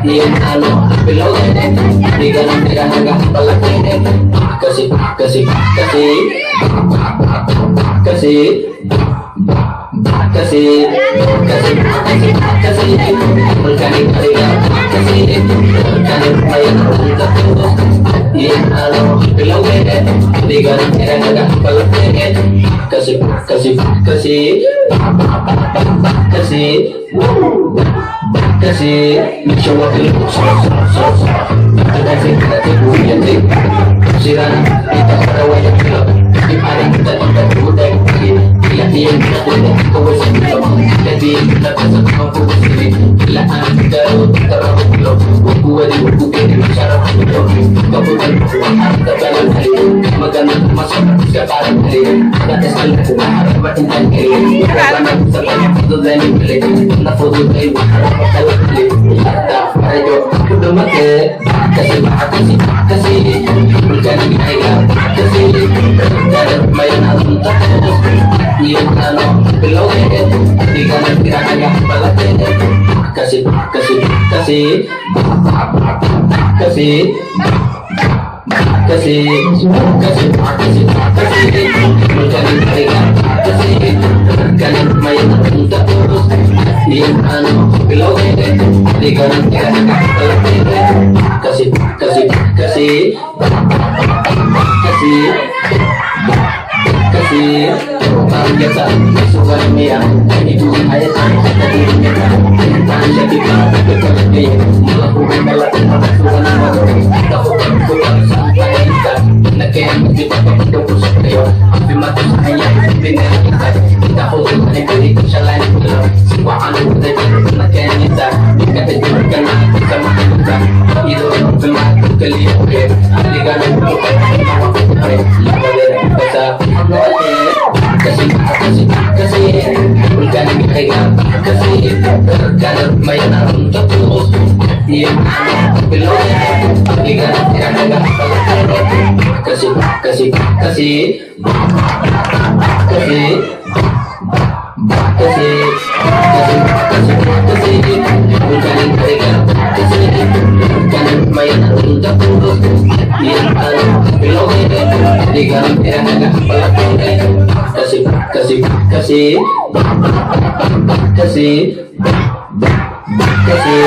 Yan ano, below din. Di ka lang pinahanggang palaki. Kasi, kasi, kasi, kasi, kasi, kasi, organic area, kasi, organic mayan ang tapos. Yan ano, below din. Di ka lang pinahanggang palaki. Kasi, kasi, kasi, kasi, kasi, medyo wakil ko sa kasi natin buyan din. Sira na, dito sa raway ang pilot. Di paring kita dito buday. Ilatiyan kita dito, kawal sa pilot. Ilatiyan kita sa mga pupusili. Ilaan kita ro, tarang ang pilot. Wakuha di wakuha di masyarap ang pilot. Kapunan mo ang harap na balang halin. Magandang masarap sa parang halin. Pagatas ka lang kung maharap matintan halin. Magandang sa kanya patulan yung pilot. Nafoto tayo maharap at talang halin. At radyo, dumake. Kasi kasi organic area, kasi dapat may napunta tapos yung ano, below it, di ka na pinahanggang palaki. Kasi, kasi, kasi, kasi, kasi, kasi, kasi, kasi, organic area, kasi dapat may napunta tapos yung ano, below it, di ka na pinahanggang palaki. Kasi, kasi, kasi, kasi, kasi, parang biasa, suka niya, itu ayat tadi mereka, tangan jadi bekerja dia, melakukan balapan suka nama, lakukan bukan sampai kita, nakaya kita kepada pusat dia, tapi mati hanya dengan kita fokus hanya beri kesalahan kita, semua anu kita nakaya kita, kita terjebak kita kita, itu memang kalian oke, aliran bukan kasi, kasi, kasi, organic area, kasi, dapat may napunta tapos yung ano, below it, di ka na pinahanggang palaki. Kasi, kasi, kasi, kasi, kasi, kasi, kasi, kasi, organic area, kasi, dapat may napunta tapos yung ano, below it, di ka na pinahanggang palaki. Kasi, kasi, kasi, kasi, kasi,